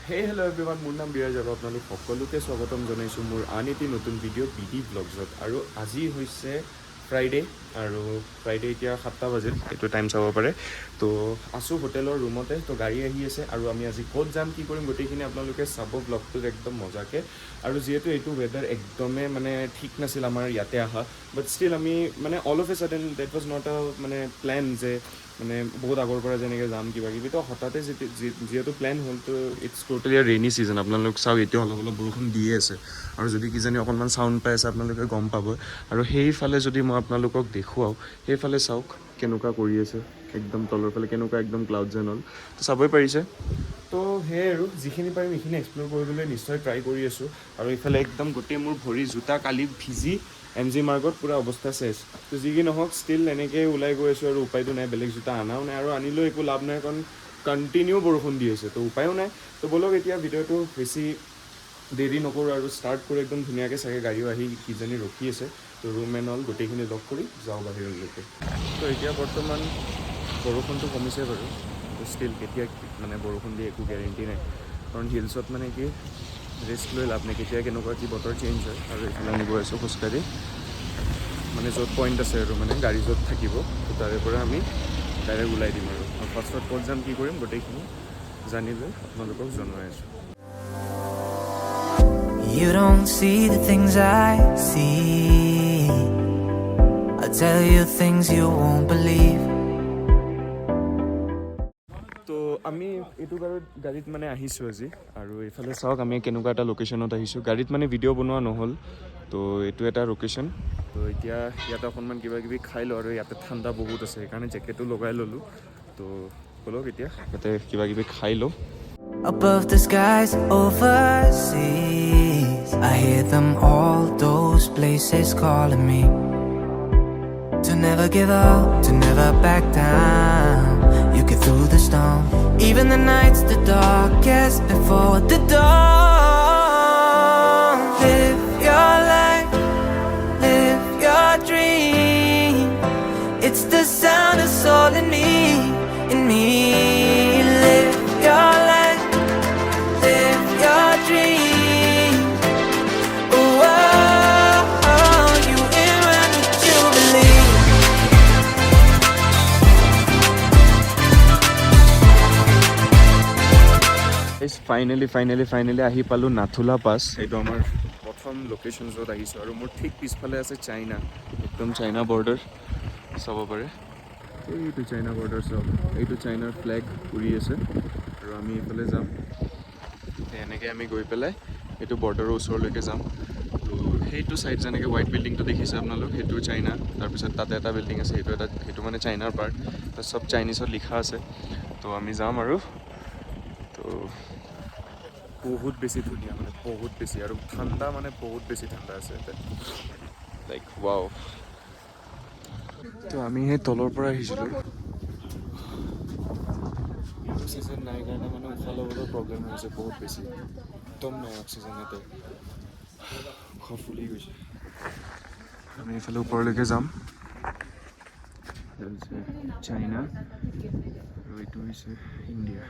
Hey hello everyone, মোৰ নাম বিৰাজ আৰু আপোনালোক সকলোকে স্বাগতম জনাইছোঁ মোৰ আন এটি নতুন ভিডিঅ' বিডি ব্লগছত। আৰু আজি হৈছে ফ্ৰাইডে আৰু ফ্ৰাইডে এতিয়া 7টা বাজিল, এইটো টাইম চাব পাৰে। তো আছোঁ হোটেলৰ ৰুমতে, তো গাড়ী আহি আছে আৰু আমি আজি ক'ত যাম কি কৰিম গোটেইখিনি আপোনালোকে চাব ব্লগটোত একদম মজাকৈ। আৰু যিহেতু এইটো ৱেডাৰ একদমেই মানে ঠিক নাছিল আমাৰ ইয়াতে অহা, বাট ষ্টিল আমি মানে all of A sudden that was not a মানে প্লেন যে মানে বহুত আগৰ পৰা যেনেকৈ যাম কিবা কিবি, তো হঠাতে যিহেতু প্লেন হ'ল তো ইটছ টোটেলি ৰেইনি ছিজন। আপোনালোক চাওক এতিয়া অলপ অলপ বৰষুণ দিয়ে আছে আৰু যদি কিজানি অকণমান চাউণ্ড পাই আছে আপোনালোকে গম পাব। আৰু সেইফালে যদি মই আপোনালোকক দেখুৱাওঁ, সেইফালে চাওক কেনেকুৱা কৰি আছে, একদম তলৰ ফালে কেনেকুৱা একদম ক্লাউড যেন হ'ল, তো চাবই পাৰিছে। তো সেয়াই আৰু যিখিনি পাৰিম এইখিনি এক্সপ্ল'ৰ কৰিবলৈ নিশ্চয় ট্ৰাই কৰি আছোঁ। আৰু এইফালে একদম গোটেই মোৰ ভৰি জোতা কালি ভিজি MG মাৰ্গত পূৰা অৱস্থা চেছ। তো যি কি নহওক ষ্টিল এনেকৈ ওলাই গৈ আছোঁ আৰু উপায়টো নাই, বেলেগ জোতা আনাও নাই আৰু আনিলেও একো লাভ নাই কাৰণ কণ্টিনিউ বৰষুণ দি আছে, তো উপায়ো নাই। তো ব'লক এতিয়া ভিডিঅ'টো বেছি দেৰি নকৰোঁ আৰু ষ্টাৰ্ট কৰি একদম ধুনীয়াকৈ চাগে গাড়ীও আহি কিজানি ৰখি আছে, তো ৰুম এণ্ড অল গোটেইখিনি লগ কৰি যাওঁ বাহিৰলৈকে। তো এতিয়া বৰ্তমান বৰষুণটো কমিছে বাৰু, তো ষ্টিল কেতিয়া মানে বৰষুণ দিয়ে একো গেৰেণ্টি নাই কাৰণ হিলছত মানে কি ৰিস্ক লৈ লাভ নাই, কেতিয়া কেনেকুৱা কি বতৰ চেঞ্জ হয়। আৰু এইফালে আমি গৈ আছোঁ খোজকাঢ়ি, মানে য'ত পইণ্ট আছে আৰু মানে গাড়ী য'ত থাকিব তো তাৰে পৰা আমি ডাইৰেক্ট ওলাই দিম আৰু ফাৰ্ষ্টত ক'ত যাম কি কৰিম গোটেইখিনি জানি লৈ আপোনালোকক জনাই আছোঁ। You don't see the things I see. I'll tell you things you won't believe. তো আমি এইটো বাৰু গাড়ীত মানে আহিছোঁ আজি, আৰু এইফালে চাওক আমি কেনেকুৱা এটা লোকেশ্যনত আহিছোঁ। গাড়ীত মানে ভিডিঅ' বনোৱা নহ'ল, তো এইটো এটা লোকেশ্যন। তো এতিয়া ইয়াতে অকণমান কিবা কিবি খাই লওঁ আৰু ইয়াতে ঠাণ্ডা বহুত আছে সেইকাৰণে জেকেটো লগাই ল'লোঁ। তো ব'লক এতিয়া ইয়াতে কিবা কিবি খাই লওঁ। Above the skies, overseas, I hear them all, those places calling me to never give up, to never back down. You get through the storm, even the nights the darkest before the dawn. Live your life, live your dream. It's the sound of soul in me, in me. Live your life, live your dream. Oh, oh, oh, you in when you believe. Finally আহি পালোঁ নাথুলা পাছ। এইটো আমাৰ প্ৰথম location য'ত আহিছোঁ আৰু মোৰ ঠিক পিছফালে আছে চাইনা, একদম চাইনা বৰ্ডাৰ চাব পাৰে। এইটো চাইনা বৰ্ডাৰ চাওক, এইটো চাইনাৰ ফ্লেগ উৰি আছে আৰু আমি এইফালে যাম। এনেকৈ আমি গৈ পেলাই এইটো বৰ্ডাৰৰ ওচৰলৈকে যাম। তো সেইটো ছাইড যেনেকৈ হোৱাইট বিল্ডিংটো দেখিছে আপোনালোক, সেইটো চাইনা। তাৰপিছত তাতে এটা বিল্ডিং আছে, সেইটো মানে চাইনাৰ পাৰ্ট, তাত চব চাইনিজত লিখা আছে। তো আমি যাম আৰু তো বহুত বেছি ধুনীয়া, মানে বহুত বেছি, আৰু ঠাণ্ডা মানে বহুত বেছি ঠাণ্ডা আছে ইয়াতে, লাইক ৱাও। তো আমি সেই তলৰ পৰা আহিছিলোঁ, অক্সিজেন নাই কাৰণে মানে উশাহ ল'বলৈ প্ৰব্লেম হৈছে বহুত বেছি, একদম নাই অক্সিজেন ইয়াতে, উশাহ ফুলি গৈছে। আমি এইফালে ওপৰলৈকে যাম, চাইনা আৰু এইটো হৈছে ইণ্ডিয়া।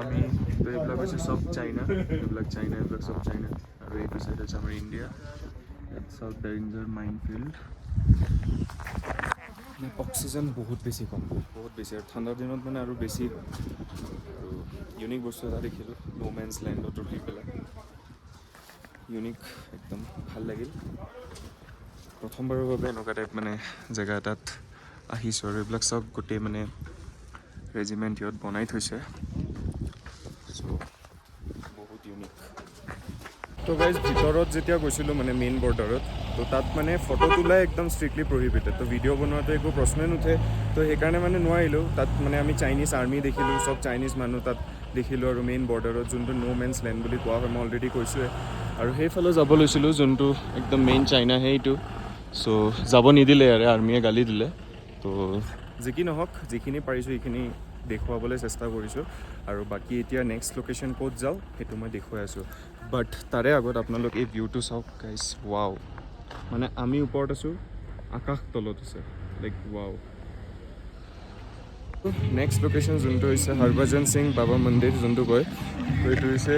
আমি তো এইবিলাক হৈছে চব চাইনা, এইবিলাক চব চাইনা। আৰু এইটো চাইড আছে আমাৰ India, south danger mine field. Oxygen বহুত বেছি কম, বহুত বেছি, আৰু ঠাণ্ডাৰ দিনত মানে আৰু বেছি হয়। আৰু ইউনিক বস্তু এটা দেখিলোঁ, ন' মেন্স লেণ্ডত ৰখি পেলাই, ইউনিক, একদম ভাল লাগিল। প্ৰথমবাৰৰ বাবে এনেকুৱা টাইপ মানে জেগা এটাত আহিছোঁ। আৰু এইবিলাক চব গোটেই মানে ৰেজিমেণ্ট ইয়াত বনাই থৈছে, চ' বহুত ইউনিক। তো গাইজ ভিতৰত যেতিয়া গৈছিলোঁ মানে মেইন বৰ্ডাৰত, তো তাত মানে ফটো তোলাই একদম ষ্ট্ৰিক্টলি প্ৰহিবিটেড, তো ভিডিঅ' বনোৱাটো একো প্ৰশ্নই নুঠে। তো সেইকাৰণে মানে নোৱাৰিলোঁ। তাত মানে আমি চাইনিজ আৰ্মি দেখিলোঁ, চব চাইনিজ মানুহ তাত দেখিলোঁ। আৰু মেইন বৰ্ডাৰত যোনটো ন' মেন্স লেণ্ড বুলি কোৱা হয়, মই অলৰেডি কৈছোঁৱে। আৰু সেইফালে যাব লৈছিলোঁ যোনটো একদম মেইন চাইনা সেইটো, চ' যাব নিদিলে ইয়াৰে আৰ্মীয়ে গালি দিলে। তো যি কি নহওক, যিখিনি পাৰিছোঁ সেইখিনি দেখুৱাবলৈ চেষ্টা কৰিছোঁ। আৰু বাকী এতিয়া নেক্সট লোকেশ্যন ক'ত যাওঁ সেইটো মই দেখুৱাই আছোঁ। বাট তাৰে আগত আপোনালোক এই ভিউটো চাওক গাইজ, ৱাও। মানে আমি ওপৰত আছোঁ, আকাশ তলত আছে, লাইক ৱাও। নেক্সট লোকেশ্যন যোনটো হৈছে হৰভজন সিং বাবা মন্দিৰ যোনটো কয়, তো এইটো হৈছে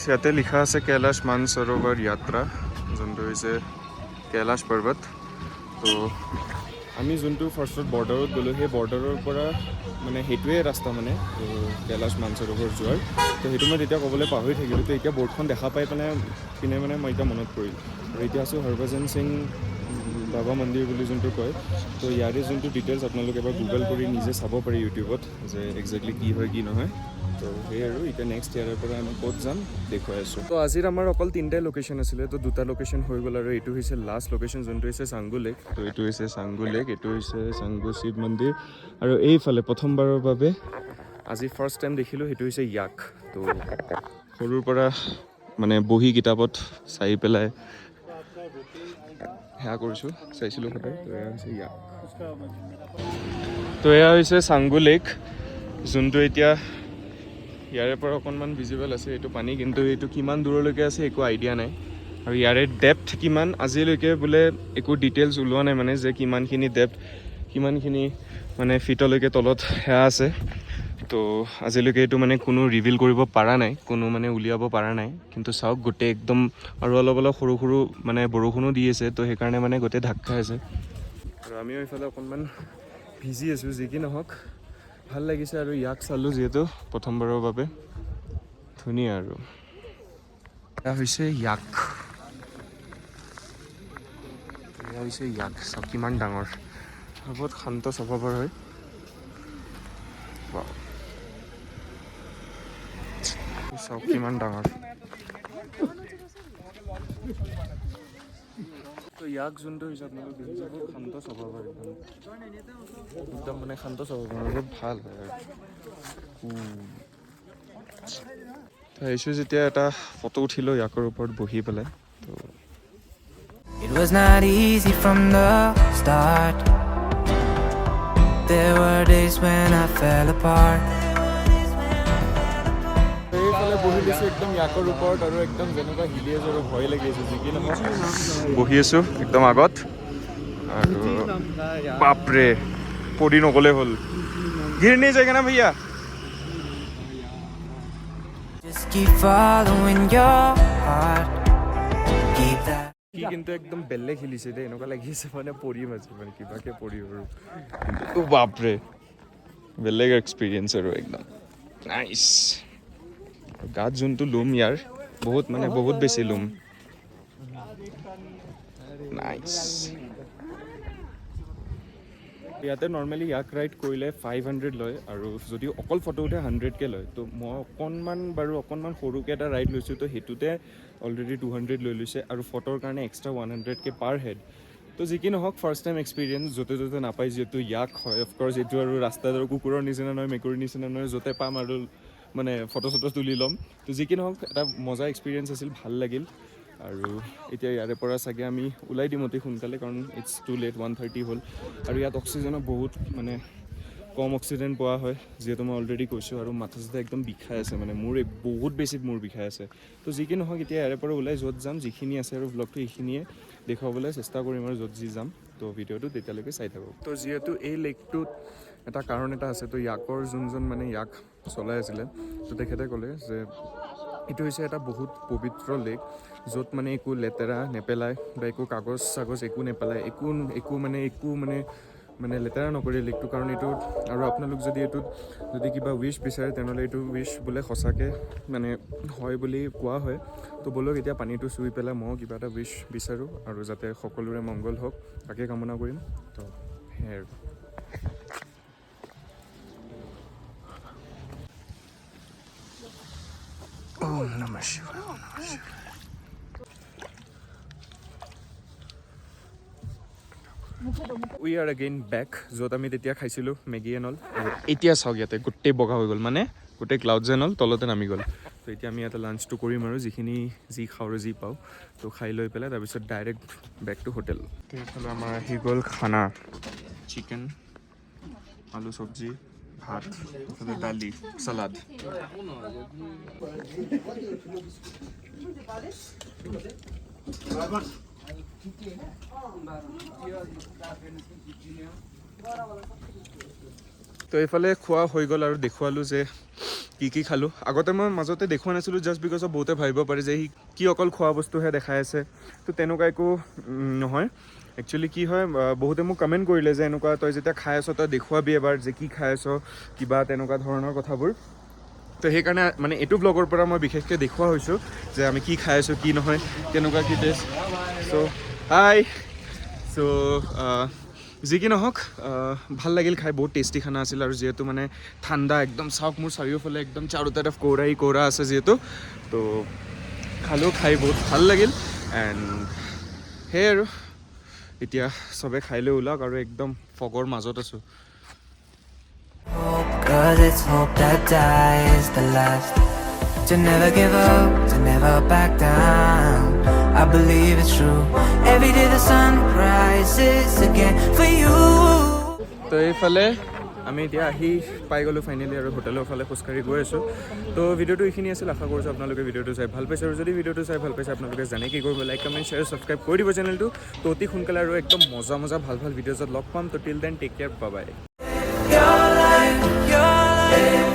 ইয়াতে লিখা আছে কৈলাশ মানসৰোবৰ যাত্ৰা, যোনটো হৈছে কৈলাশ পৰ্বত। তো আমি যোনটো ফাৰ্ষ্টত বৰ্ডাৰত গ'লোঁ, সেই বৰ্ডাৰৰ পৰা মানে সেইটোৱে ৰাস্তা মানে কৈলাশ মানসৰোবৰ যোৱাৰ। তো সেইটো মই তেতিয়া ক'বলৈ পাহৰি থাকিলোঁ। তো এতিয়া বৰ্ডখন দেখা পাই পিনে মানে মই এতিয়া মনত পৰিল। আৰু এতিয়া আছোঁ হৰভজন সিং বাবা মন্দিৰ বুলি যোনটো কয়। তো ইয়াৰে যোনটো ডিটেইলছ আপোনালোকে এবাৰ গুগল কৰি নিজে চাব পাৰি ইউটিউবত, যে একজেক্টলি কি হয় কি নহয়। তো সেই আৰু এতিয়া নেক্সট ইয়াৰৰ পৰা আমি ক'ত যাম দেখুৱাই আছোঁ। তো আজিৰ আমাৰ অকল 3টাই লোকেশ্যন আছিলে, তো 2টা লোকেশ্যন হৈ গ'ল আৰু এইটো হৈছে লাষ্ট লোকেশ্যন যোনটো হৈছে চাংগু লেক। তো এইটো হৈছে চাংগু লেক, এইটো হৈছে চাংগু শিৱ মন্দিৰ, আৰু এইফালে প্ৰথমবাৰৰ বাবে আজি ফাৰ্ষ্ট টাইম দেখিলোঁ সেইটো হৈছে য়াক। তো সৰুৰ পৰা মানে বহি কিতাপত চাই পেলাই সেয়া কৰিছোঁ, চাইছিলোঁ সদায়। তো এয়া হৈছে য়াক। তো এয়া হৈছে চাংগু লেক, যোনটো এতিয়া ইয়াৰে পৰা অকণমান ভিজিবল আছে এইটো পানী, কিন্তু এইটো কিমান দূৰলৈকে আছে একো আইডিয়া নাই। আৰু ইয়াৰে ডেপ্থ কিমান আজিলৈকে বোলে একো ডিটেইলছ ওলোৱা নাই, মানে যে কিমানখিনি ডেপ্থ, কিমানখিনি মানে ফিটলৈকে তলত সেয়া আছে। তো আজিলৈকে এইটো মানে কোনো ৰিভিল কৰিব পৰা নাই, কোনো মানে উলিয়াব পৰা নাই। কিন্তু চাওক গোটেই একদম, আৰু অলপ অলপ সৰু সৰু মানে বৰষুণো দি আছে, তো সেইকাৰণে মানে গোটেই ঢাক খাই আছে। আৰু আমিও এইফালে অকণমান ভিজি আছোঁ, যি কি নহওক ভাল লাগিছে। আৰু ইয়াক চালোঁ যিহেতু প্ৰথমবাৰৰ বাবে, ধুনীয়া। আৰু এয়া হৈছে য়াক, এয়া হৈছে য়াক। চাওক কিমান ডাঙৰ, বহুত শান্ত স্বভাৱৰ হয়। চাওক কিমান ডাঙৰ। তো ইয়াক যোনটো হৈছে আপোনালোক দেখিছে, বহুত শান্ত স্বভাৱৰ, একদম মানে শান্ত স্বভাৱৰ, বহুত ভাল হয়। তো আহিছোঁ যেতিয়া এটা ফটো উঠিলোঁ ইয়াকৰ ওপৰত বহি পেলাই। তো It was not easy from the start. There were days when I fell apart. এইফালে বহি দিছোঁ একদম ইয়াকৰ ওপৰত, আৰু একদম যেনেকুৱা হিলি আছোঁ আৰু ভয় লাগি আছে, যি কি নহওক বহি আছোঁ একদম আগত। আৰু বাপৰে, পৰি নগ'লে হ'ল। গিৰ নেহি যায়গা না ভैया? Just keep following your heart. Keep that. সি কিন্তু একদম বেলেগ হিলিছে দেই, এনেকুৱা লাগি আছে মানে পৰিম আজি, মানে কিবাকে পৰিম আৰু। কিন্তু বাপৰে, বেলেগ এক্সপিৰিয়েঞ্চ আৰু একদম নাইচ। গাত যোনটো লুম ইয়াৰ, বহুত মানে বহুত বেছি লুম। নাইচ। ইয়াতে নৰ্মেলি ইয়াক ৰাইড কৰিলে 500 লয়, আৰু যদি অকল ফটো উঠে 100কে লয়। তো মই অকণমান সৰুকৈ এটা ৰাইড লৈছোঁ, তো সেইটোতে অলৰেডি 200 লৈ লৈছে, আৰু ফটোৰ কাৰণে এক্সট্ৰা 100কে পাৰ হেড। তো যি কি নহওক ফাৰ্ষ্ট টাইম এক্সপিৰিয়েঞ্চ, য'তে ত'তে নাপায় যিহেতু ইয়াক হয়। অফক'ৰ্ছ এইটো আৰু ৰাস্তাত আৰু কুকুৰৰ নিচিনা নহয়, মেকুৰীৰ নিচিনা নহয়, য'তে পাম আৰু মানে ফটো চটো তুলি ল'ম। তো যি কি নহওক এটা মজা এক্সপিৰিয়েঞ্চ আছিল, ভাল লাগিল। আৰু এতিয়া ইয়াৰে পৰা চাগে আমি ওলাই দিম অতি সোনকালে, কাৰণ ইটছ টু লেট, 1:30 হ'ল। আৰু ইয়াত অক্সিজেনৰ বহুত মানে কম অক্সিজেন পোৱা হয়, যিহেতু মই অলৰেডি কৈছোঁ। আৰু মাথা চাথা একদম বিষাই আছে, মানে মোৰ বহুত বেছি মূৰ বিষাই আছে। তো যি কি নহওক এতিয়া ইয়াৰে পৰা ওলাই য'ত যাম, যিখিনি আছে আৰু ব্লগটো এইখিনিয়ে দেখুৱাবলৈ চেষ্টা কৰিম, আৰু য'ত যি যাম। তো ভিডিঅ'টো তেতিয়ালৈকে চাই থাকক। তো যিহেতু এই লেকটোত এটা কাৰণ এটা আছে, তো ইয়াকৰ যোনজন মানে ইয়াক চলাই আছিলে, তো তেখেতে ক'লে যে এইটো হৈছে এটা বহুত পবিত্ৰ লেক, য'ত মানে একো লেতেৰা নেপেলায় বা একো কাগজ চাগজ একো নেপেলায়, একো মানে লেতেৰা নকৰে লেকটো। কাৰণ এইটোত, আৰু আপোনালোক যদি এইটোত যদি কিবা উইচ বিচাৰে, তেনেহ'লে এইটো উইচ বোলে সঁচাকৈ মানে হয় বুলি কোৱা হয়। তো ব'লক এতিয়া পানীটো চুই পেলাই মই কিবা এটা উইচ বিচাৰোঁ, আৰু যাতে সকলোৰে মংগল হওক তাকে কামনা কৰিম। তো সেয়াই আৰু। ওম নমঃ শিৱায়, ওম নমঃ শিৱায়। উই আৰ এগেইন বেক, য'ত আমি তেতিয়া খাইছিলোঁ মেগী এন অল। আৰু এতিয়া চাওক ইয়াতে গোটেই বগা হৈ গ'ল, মানে গোটেই ক্লাউডছ এন অল তলতে নামি গ'ল। তো এতিয়া আমি ইয়াতে লাঞ্চটো কৰিম, আৰু যি খাওঁ আৰু যি পাওঁ তো খাই লৈ পেলাই তাৰপিছত ডাইৰেক্ট বেক টু হোটেল। তো এইফালে আমাৰ আহি গ'ল খানা, চিকেন, আলু চব্জি, ভাত দালি চালাড তো এইফালে খোৱা হৈ গ'ল আৰু দেখুৱালোঁ যে কি খালোঁ আগতে মই মাজতে দেখুওৱা নাছিলোঁ জাষ্ট বিকজ অফ বহুতে ভাবিব পাৰে যে কি অকল খোৱা বস্তুহে দেখাই আছে তো তেনেকুৱা একো নহয় একচুৱেলি কি হয় বহুতে মোক কমেণ্ট কৰিলে যে এনেকুৱা তই যেতিয়া খাই আছ তই দেখুৱাবি এবাৰ যে কি খাই আছ কিবা তেনেকুৱা ধৰণৰ কথাবোৰ তো সেইকাৰণে মানে এইটো ব্লগৰ পৰা মই বিশেষকৈ দেখুওৱা হৈছোঁ যে আমি কি খাই আছোঁ কি নহয় কেনেকুৱা কি টেষ্ট চ' হাই চ' যি কি নহওক ভাল লাগিল খাই বহুত টেষ্টি খানা আছিল আৰু যিহেতু মানে ঠাণ্ডা একদম চাওক মোৰ চাৰিওফালে একদম চাৰো তৰফ কোৰা আছে যিহেতু তো খালোঁ খাই বহুত ভাল লাগিল এণ্ড সেয়াই আৰু এতিয়া চবে খাই লৈ ওলাওক আৰু একদম ফগৰ মাজত আছোঁ Cause it's hope that dies the last. To never give up, to never back down. I believe it's true. Every day the sun rises again for you. তো এইফালে আমি এতিয়া আহি পাই গ'লোঁ ফাইনেলি আৰু হোটেলৰ ফালে খোজকাঢ়ি গৈ আছোঁ তো ভিডিঅ'টো এইখিনি আছিল আশা কৰিছোঁ আপোনালোকে ভিডিঅ'টো চাই ভাল পাইছে আৰু যদি ভিডিঅ'টো চাই ভাল পাইছে আপোনালোকে জানে কি কৰিব লাইক কমেণ্ট শ্বেয়াৰ ছাবস্ক্ৰাইব কৰি দিব চেনেলটো তো অতি সোনকালে আৰু একদম মজা ভাল ভিডিঅ'জত লগ পাম তো till then take care bye bye Your life,